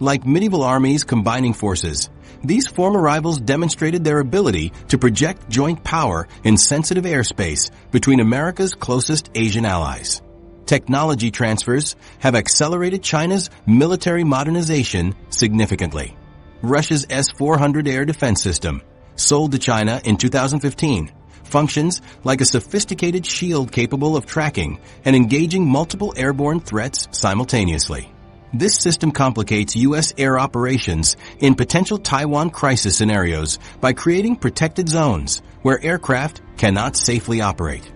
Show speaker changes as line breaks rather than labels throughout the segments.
Like medieval armies combining forces, these former rivals demonstrated their ability to project joint power in sensitive airspace between America's closest Asian allies. Technology transfers have accelerated China's military modernization significantly. Russia's S-400 air defense system, sold to China in 2015, functions like a sophisticated shield capable of tracking and engaging multiple airborne threats simultaneously. This system complicates U.S. air operations in potential Taiwan crisis scenarios by creating protected zones where aircraft cannot safely operate.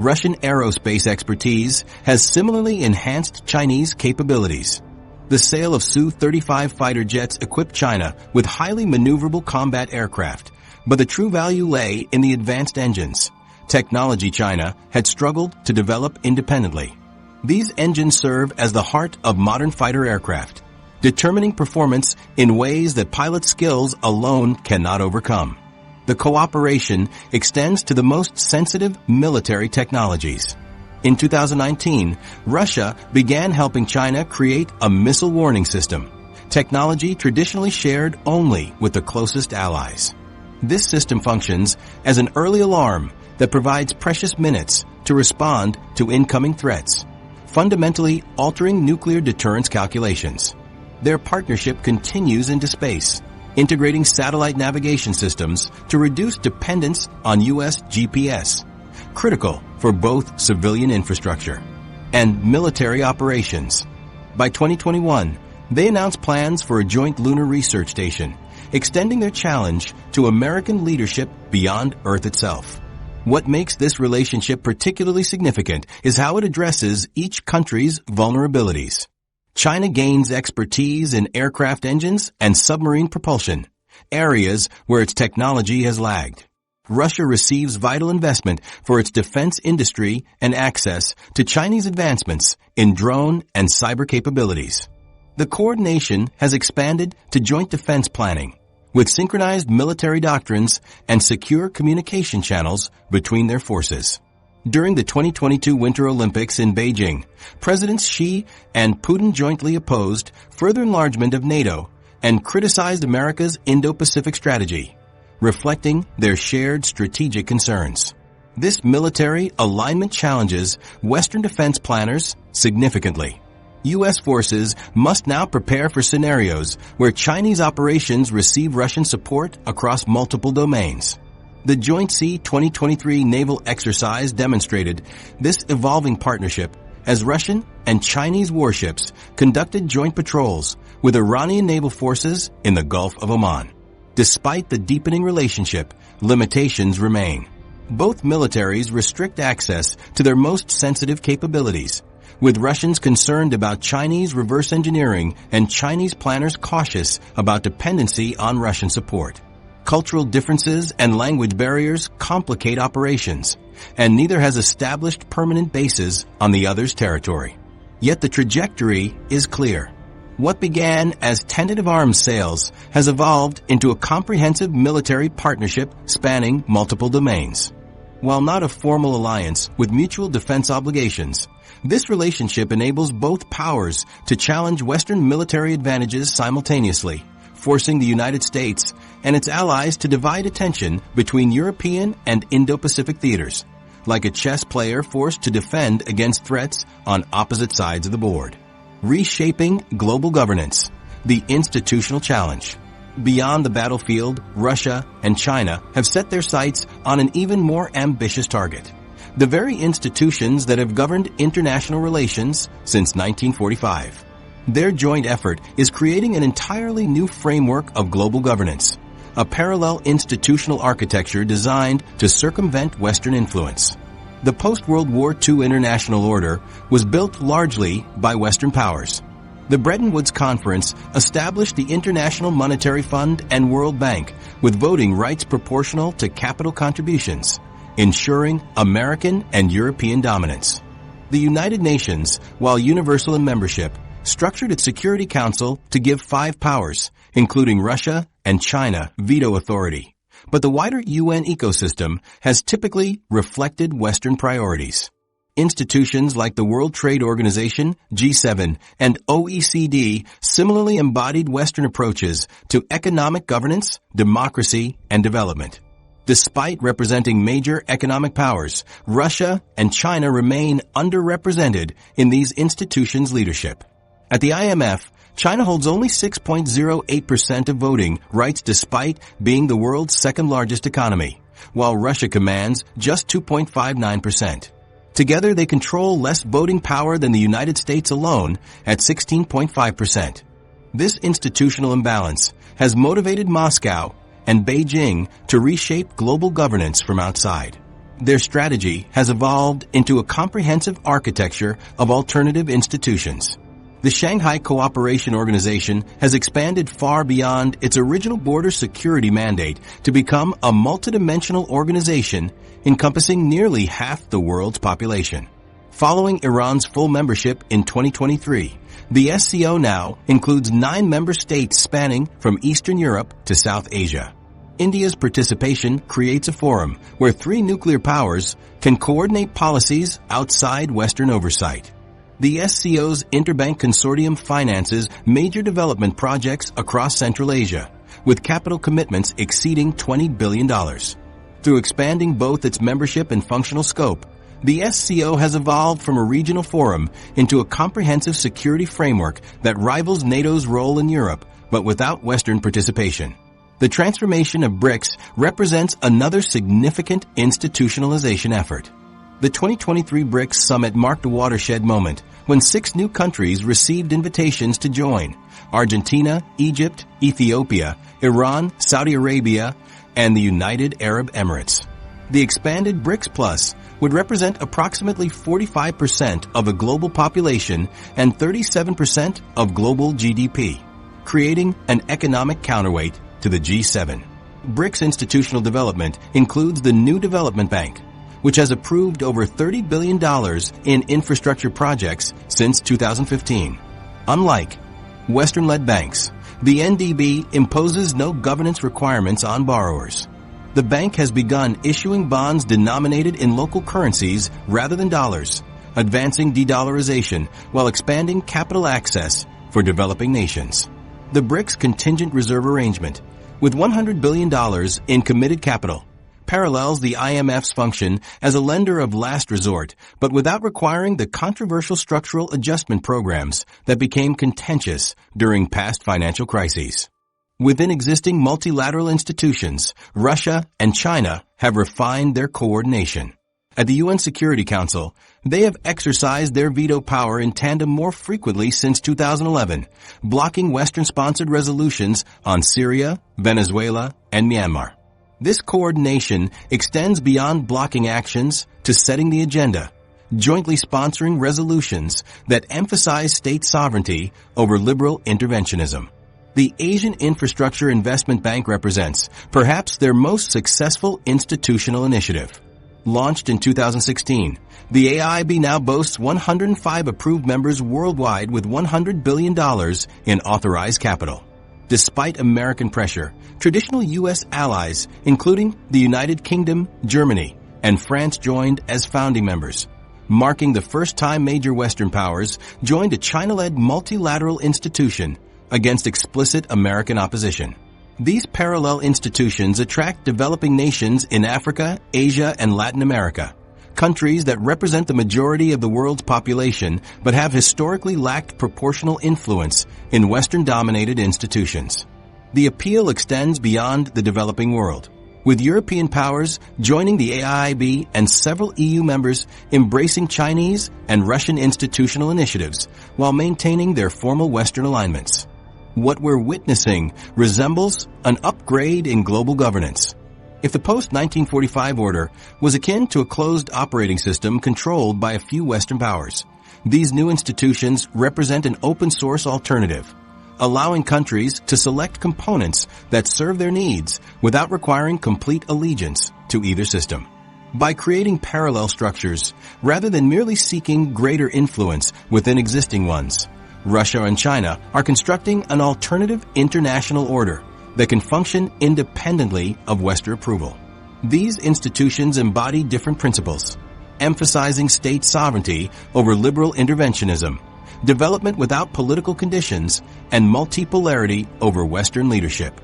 Russian aerospace expertise has similarly enhanced Chinese capabilities. The sale of Su-35 fighter jets equipped China with highly maneuverable combat aircraft, but the true value lay in the advanced engines, technology China had struggled to develop independently. These engines serve as the heart of modern fighter aircraft, determining performance in ways that pilot skills alone cannot overcome. The cooperation extends to the most sensitive military technologies. In 2019, Russia began helping China create a missile warning system, technology traditionally shared only with the closest allies. This system functions as an early alarm that provides precious minutes to respond to incoming threats, fundamentally altering nuclear deterrence calculations. Their partnership continues into space, integrating satellite navigation systems to reduce dependence on U.S. GPS, critical for both civilian infrastructure and military operations. By 2021, they announced plans for a joint lunar research station, extending their challenge to American leadership beyond Earth itself. What makes this relationship particularly significant is how it addresses each country's vulnerabilities. China gains expertise in aircraft engines and submarine propulsion, areas where its technology has lagged. Russia receives vital investment for its defense industry and access to Chinese advancements in drone and cyber capabilities. The coordination has expanded to joint defense planning, with synchronized military doctrines and secure communication channels between their forces. During the 2022 Winter Olympics in Beijing, Presidents Xi and Putin jointly opposed further enlargement of NATO and criticized America's Indo-Pacific strategy, reflecting their shared strategic concerns. This military alignment challenges Western defense planners significantly. U.S. forces must now prepare for scenarios where Chinese operations receive Russian support across multiple domains. The Joint Sea 2023 naval exercise demonstrated this evolving partnership as Russian and Chinese warships conducted joint patrols with Iranian naval forces in the Gulf of Oman. Despite the deepening relationship, limitations remain. Both militaries restrict access to their most sensitive capabilities, with Russians concerned about Chinese reverse engineering and Chinese planners cautious about dependency on Russian support. Cultural differences and language barriers complicate operations, and neither has established permanent bases on the other's territory. Yet the trajectory is clear. What began as tentative arms sales has evolved into a comprehensive military partnership spanning multiple domains. While not a formal alliance with mutual defense obligations, this relationship enables both powers to challenge Western military advantages simultaneously, forcing the United States and its allies to divide attention between European and Indo-Pacific theaters, like a chess player forced to defend against threats on opposite sides of the board. Reshaping global governance, the institutional challenge. Beyond the battlefield, Russia and China have set their sights on an even more ambitious target: the very institutions that have governed international relations since 1945. Their joint effort is creating an entirely new framework of global governance, a parallel institutional architecture designed to circumvent Western influence. The post-World War II international order was built largely by Western powers. The Bretton Woods Conference established the International Monetary Fund and World Bank with voting rights proportional to capital contributions, ensuring American and European dominance. The United Nations, while universal in membership, structured its Security Council to give 5 powers, including Russia and China, veto authority. But the wider UN ecosystem has typically reflected Western priorities. Institutions like the World Trade Organization, G7, and OECD similarly embodied Western approaches to economic governance, democracy, and development. Despite representing major economic powers, Russia and China remain underrepresented in these institutions' leadership. At the IMF, China holds only 6.08% of voting rights despite being the world's second-largest economy, while Russia commands just 2.59%. Together, they control less voting power than the United States alone at 16.5%. This institutional imbalance has motivated Moscow and Beijing to reshape global governance from outside. Their strategy has evolved into a comprehensive architecture of alternative institutions. The Shanghai Cooperation Organization has expanded far beyond its original border security mandate to become a multidimensional organization encompassing nearly half the world's population. Following Iran's full membership in 2023, the SCO now includes 9 member states spanning from Eastern Europe to South Asia. India's participation creates a forum where 3 nuclear powers can coordinate policies outside Western oversight. The SCO's Interbank Consortium finances major development projects across Central Asia, with capital commitments exceeding $20 billion. Through expanding both its membership and functional scope, the SCO has evolved from a regional forum into a comprehensive security framework that rivals NATO's role in Europe, but without Western participation. The transformation of BRICS represents another significant institutionalization effort. The 2023 BRICS summit marked a watershed moment when 6 new countries received invitations to join: Argentina, Egypt, Ethiopia, Iran, Saudi Arabia, and the United Arab Emirates. The expanded BRICS Plus would represent approximately 45% of the global population and 37% of global GDP, creating an economic counterweight to the G7. BRICS institutional development includes the New Development Bank, which has approved over $30 billion in infrastructure projects since 2015. Unlike Western-led banks, the NDB imposes no governance requirements on borrowers. The bank has begun issuing bonds denominated in local currencies rather than dollars, advancing de-dollarization while expanding capital access for developing nations. The BRICS Contingent Reserve Arrangement, with $100 billion in committed capital, parallels the IMF's function as a lender of last resort, but without requiring the controversial structural adjustment programs that became contentious during past financial crises. Within existing multilateral institutions, Russia and China have refined their coordination. At the UN Security Council, they have exercised their veto power in tandem more frequently since 2011, blocking Western-sponsored resolutions on Syria, Venezuela, and Myanmar. This coordination extends beyond blocking actions to setting the agenda, jointly sponsoring resolutions that emphasize state sovereignty over liberal interventionism. The Asian Infrastructure Investment Bank represents perhaps their most successful institutional initiative. Launched in 2016, the AIIB now boasts 105 approved members worldwide with $100 billion in authorized capital. Despite American pressure, traditional U.S. allies, including the United Kingdom, Germany, and France, joined as founding members, marking the first time major Western powers joined a China-led multilateral institution against explicit American opposition. These parallel institutions attract developing nations in Africa, Asia, and Latin America, countries that represent the majority of the world's population but have historically lacked proportional influence in Western-dominated institutions. The appeal extends beyond the developing world, with European powers joining the AIIB and several EU members embracing Chinese and Russian institutional initiatives while maintaining their formal Western alignments. What we're witnessing resembles an upgrade in global governance. If the post-1945 order was akin to a closed operating system controlled by a few Western powers, these new institutions represent an open-source alternative, allowing countries to select components that serve their needs without requiring complete allegiance to either system. By creating parallel structures, rather than merely seeking greater influence within existing ones, Russia and China are constructing an alternative international order that can function independently of Western approval. These institutions embody different principles. emphasizing state sovereignty over liberal interventionism, development without political conditions, and multipolarity over Western leadership.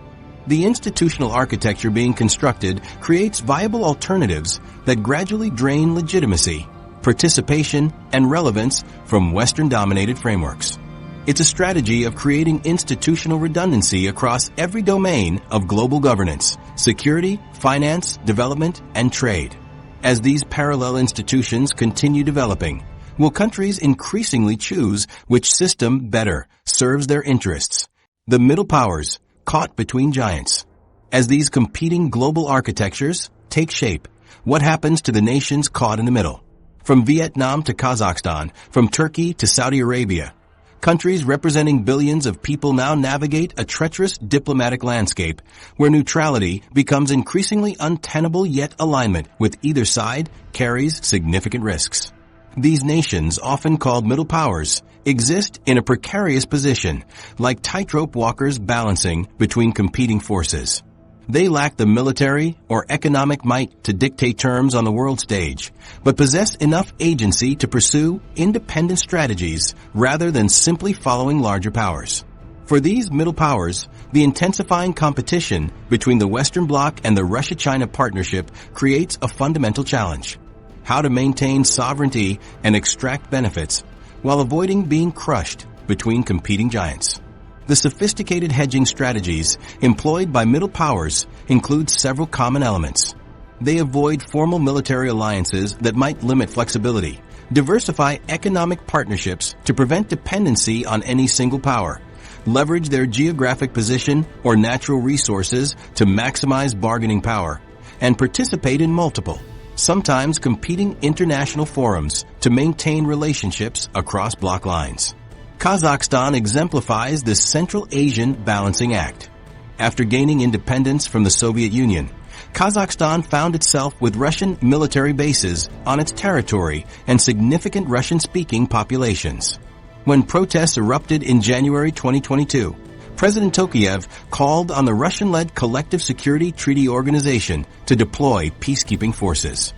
The institutional architecture being constructed creates viable alternatives that gradually drain legitimacy, participation, and relevance from Western-dominated frameworks. It's a strategy of creating institutional redundancy across every domain of global governance, security, finance, development, and trade. As these parallel institutions continue developing, will countries increasingly choose which system better serves their interests? The middle powers, caught between giants. As these competing global architectures take shape, what happens to the nations caught in the middle? From Vietnam to Kazakhstan, from Turkey to Saudi Arabia, countries representing billions of people now navigate a treacherous diplomatic landscape where neutrality becomes increasingly untenable, yet alignment with either side carries significant risks. These nations, often called middle powers, exist in a precarious position, like tightrope walkers balancing between competing forces. They lack the military or economic might to dictate terms on the world stage, but possess enough agency to pursue independent strategies rather than simply following larger powers. For these middle powers, the intensifying competition between the Western Bloc and the Russia-China partnership creates a fundamental challenge: how to maintain sovereignty and extract benefits while avoiding being crushed between competing giants. The sophisticated hedging strategies employed by middle powers include several common elements. They avoid formal military alliances that might limit flexibility, diversify economic partnerships to prevent dependency on any single power, leverage their geographic position or natural resources to maximize bargaining power, and participate in multiple, sometimes competing international forums to maintain relationships across bloc lines. Kazakhstan exemplifies this Central Asian balancing act. After gaining independence from the Soviet Union, Kazakhstan found itself with Russian military bases on its territory and significant Russian-speaking populations. When protests erupted in January 2022, President Tokayev called on the Russian-led Collective Security Treaty Organization to deploy peacekeeping forces.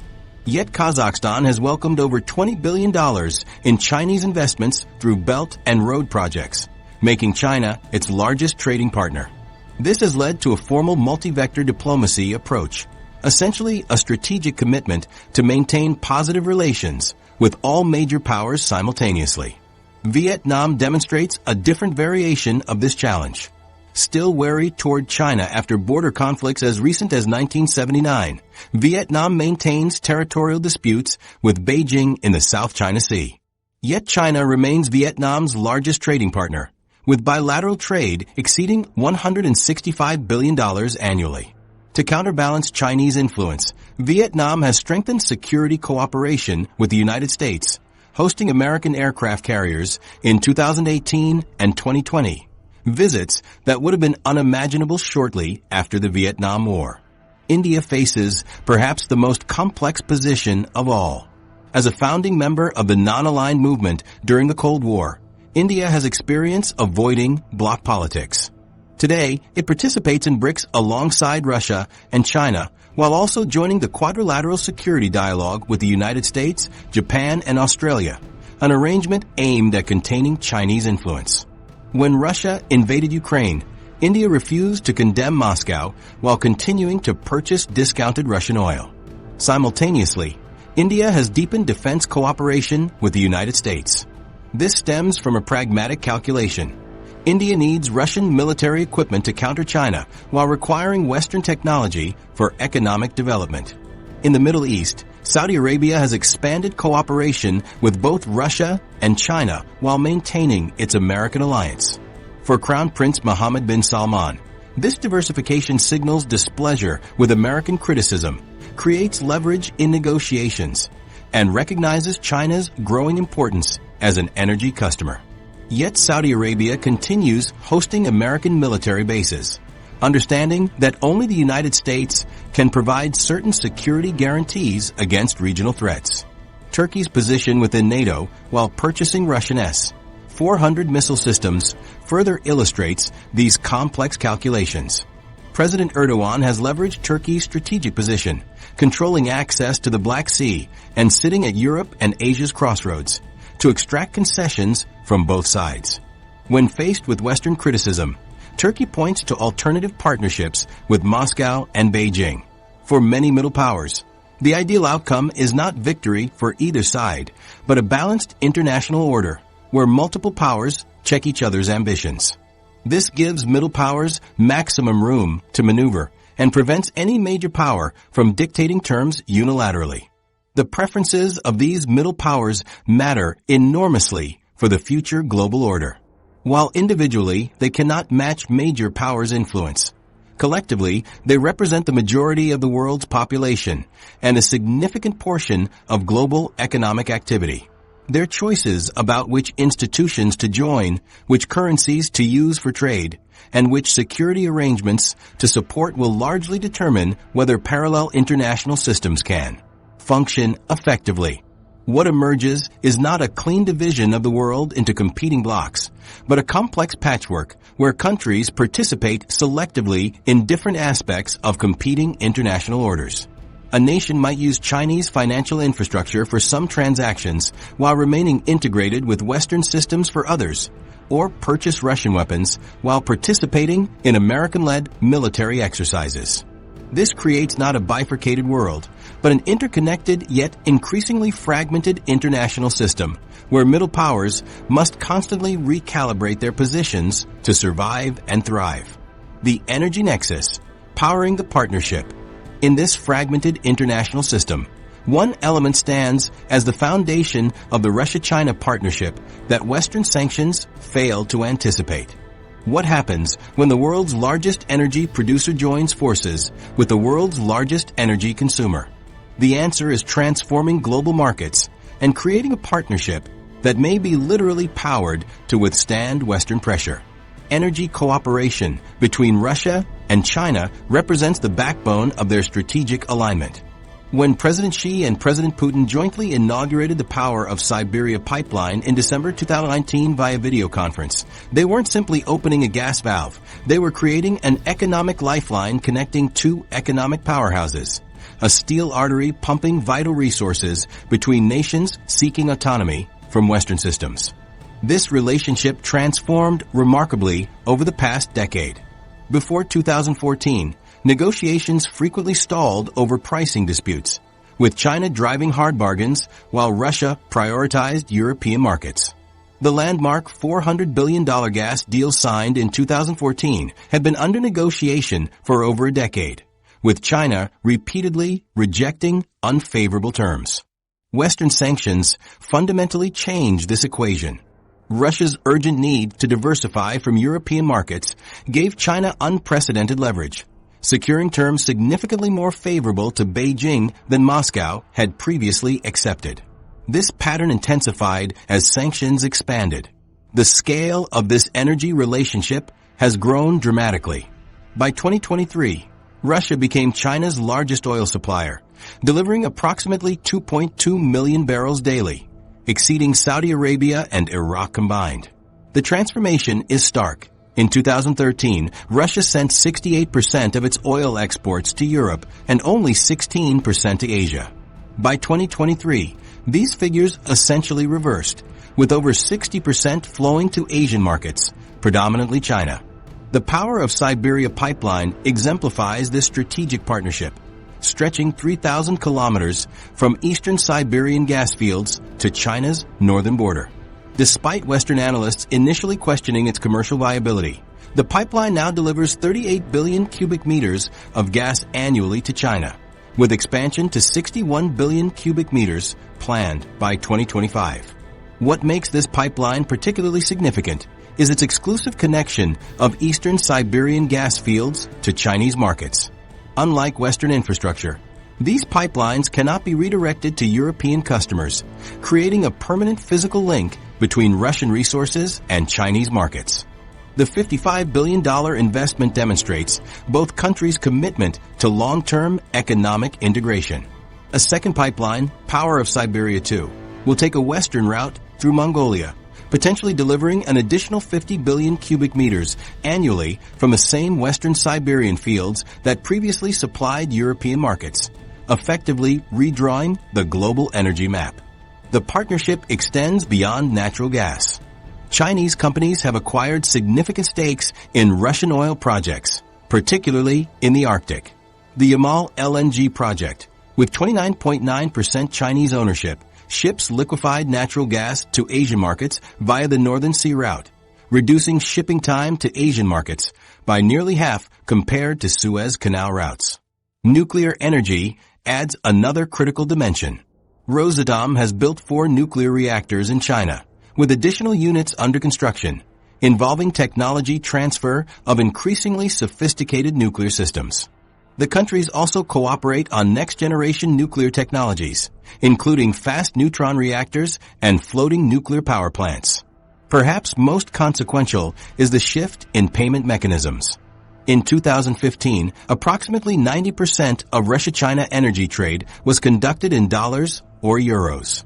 Yet Kazakhstan has welcomed over $20 billion in Chinese investments through Belt and Road projects, making China its largest trading partner. This has led to a formal multi-vector diplomacy approach, essentially a strategic commitment to maintain positive relations with all major powers simultaneously. Vietnam demonstrates a different variation of this challenge. Still wary toward China after border conflicts as recent as 1979, Vietnam maintains territorial disputes with Beijing in the South China Sea. Yet China remains Vietnam's largest trading partner, with bilateral trade exceeding $165 billion annually. To counterbalance Chinese influence, Vietnam has strengthened security cooperation with the United States, hosting American aircraft carriers in 2018 and 2020. Visits that would have been unimaginable shortly after the Vietnam War. India faces perhaps the most complex position of all. As a founding member of the non-aligned movement during the Cold War, India has experience avoiding bloc politics. Today, it participates in BRICS alongside Russia and China, while also joining the quadrilateral security dialogue with the United States, Japan, and Australia, an arrangement aimed at containing Chinese influence. When Russia invaded Ukraine, India refused to condemn Moscow while continuing to purchase discounted Russian oil. Simultaneously, India has deepened defense cooperation with the United States. This stems from a pragmatic calculation. India needs Russian military equipment to counter China while requiring Western technology for economic development. In the Middle East, Saudi Arabia has expanded cooperation with both Russia and China while maintaining its American alliance. For Crown Prince Mohammed bin Salman, this diversification signals displeasure with American criticism, creates leverage in negotiations, and recognizes China's growing importance as an energy customer. Yet Saudi Arabia continues hosting American military bases, understanding that only the United States can provide certain security guarantees against regional threats. Turkey's position within NATO while purchasing Russian S-400 missile systems further illustrates these complex calculations. President Erdogan has leveraged Turkey's strategic position, controlling access to the Black Sea and sitting at Europe and Asia's crossroads, to extract concessions from both sides. When faced with Western criticism, Turkey points to alternative partnerships with Moscow and Beijing. For many middle powers, the ideal outcome is not victory for either side, but a balanced international order where multiple powers check each other's ambitions. This gives middle powers maximum room to maneuver and prevents any major power from dictating terms unilaterally. The preferences of these middle powers matter enormously for the future global order. While individually they cannot match major powers' influence, collectively they represent the majority of the world's population and a significant portion of global economic activity. Their choices about which institutions to join, which currencies to use for trade, and which security arrangements to support will largely determine whether parallel international systems can function effectively. What emerges is not a clean division of the world into competing blocks, but a complex patchwork where countries participate selectively in different aspects of competing international orders. A nation might use Chinese financial infrastructure for some transactions while remaining integrated with Western systems for others, or purchase Russian weapons while participating in American-led military exercises. This creates not a bifurcated world, but an interconnected yet increasingly fragmented international system where middle powers must constantly recalibrate their positions to survive and thrive. The energy nexus, powering the partnership. In this fragmented international system, one element stands as the foundation of the Russia-China partnership that Western sanctions failed to anticipate. What happens when the world's largest energy producer joins forces with the world's largest energy consumer? The answer is transforming global markets and creating a partnership that may be literally powered to withstand Western pressure. Energy cooperation between Russia and China represents the backbone of their strategic alignment. When President Xi and President Putin jointly inaugurated the Power of Siberia pipeline in December 2019 via video conference, they weren't simply opening a gas valve. They were creating an economic lifeline connecting two economic powerhouses, a steel artery pumping vital resources between nations seeking autonomy from Western systems. This relationship transformed remarkably over the past decade. Before 2014, negotiations frequently stalled over pricing disputes, with China driving hard bargains while Russia prioritized European markets. The landmark $400 billion gas deal signed in 2014 had been under negotiation for over a decade, with China repeatedly rejecting unfavorable terms. Western sanctions fundamentally changed this equation. Russia's urgent need to diversify from European markets gave China unprecedented leverage, securing terms significantly more favorable to Beijing than Moscow had previously accepted. This pattern intensified as sanctions expanded. The scale of this energy relationship has grown dramatically. By 2023, Russia became China's largest oil supplier, delivering approximately 2.2 million barrels daily, exceeding Saudi Arabia and Iraq combined. The transformation is stark. In 2013, Russia sent 68% of its oil exports to Europe and only 16% to Asia. By 2023, these figures essentially reversed, with over 60% flowing to Asian markets, predominantly China. The Power of Siberia pipeline exemplifies this strategic partnership, stretching 3,000 kilometers from eastern Siberian gas fields to China's northern border. Despite Western analysts initially questioning its commercial viability, the pipeline now delivers 38 billion cubic meters of gas annually to China, with expansion to 61 billion cubic meters planned by 2025. What makes this pipeline particularly significant is its exclusive connection of eastern Siberian gas fields to Chinese markets. Unlike Western infrastructure, these pipelines cannot be redirected to European customers, creating a permanent physical link between Russian resources and Chinese markets. The $55 billion investment demonstrates both countries' commitment to long-term economic integration. A second pipeline, Power of Siberia 2, will take a western route through Mongolia, potentially delivering an additional 50 billion cubic meters annually from the same Western Siberian fields that previously supplied European markets, effectively redrawing the global energy map. The partnership extends beyond natural gas. Chinese companies have acquired significant stakes in Russian oil projects, particularly in the Arctic. The Yamal LNG project, with 29.9% Chinese ownership, ships liquefied natural gas to Asian markets via the Northern Sea route, reducing shipping time to Asian markets by nearly half compared to Suez Canal routes. Nuclear energy adds another critical dimension. Rosatom has built 4 nuclear reactors in China, with additional units under construction, involving technology transfer of increasingly sophisticated nuclear systems. The countries also cooperate on next-generation nuclear technologies, including fast neutron reactors and floating nuclear power plants. Perhaps most consequential is the shift in payment mechanisms. In 2015, approximately 90% of Russia-China energy trade was conducted in dollars or euros.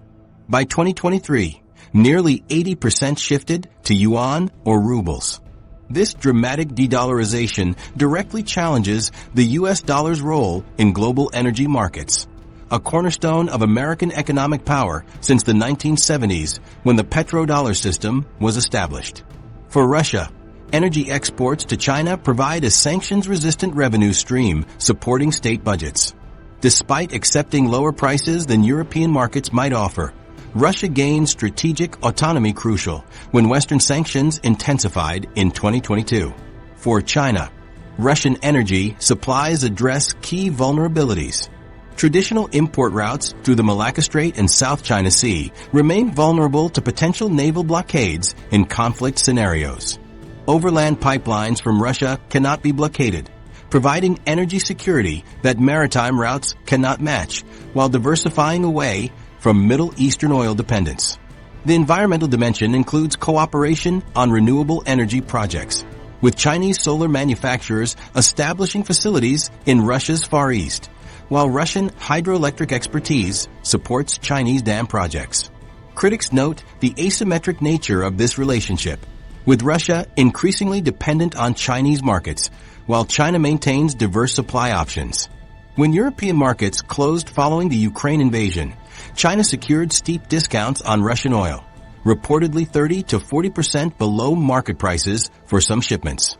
By 2023, nearly 80% shifted to yuan or rubles. This dramatic de-dollarization directly challenges the U.S. dollar's role in global energy markets, a cornerstone of American economic power since the 1970s when the petrodollar system was established. For Russia, energy exports to China provide a sanctions-resistant revenue stream supporting state budgets. Despite accepting lower prices than European markets might offer, Russia gained strategic autonomy crucial when Western sanctions intensified in 2022. For China, Russian energy supplies address key vulnerabilities. Traditional import routes through the Malacca Strait and South China Sea remain vulnerable to potential naval blockades in conflict scenarios. Overland pipelines from Russia cannot be blockaded, providing energy security that maritime routes cannot match, while diversifying away from Middle Eastern oil dependence. The environmental dimension includes cooperation on renewable energy projects, with Chinese solar manufacturers establishing facilities in Russia's Far East, while Russian hydroelectric expertise supports Chinese dam projects. Critics note the asymmetric nature of this relationship, with Russia increasingly dependent on Chinese markets, while China maintains diverse supply options. When European markets closed following the Ukraine invasion, China secured steep discounts on Russian oil, reportedly 30 to 40% below market prices for some shipments.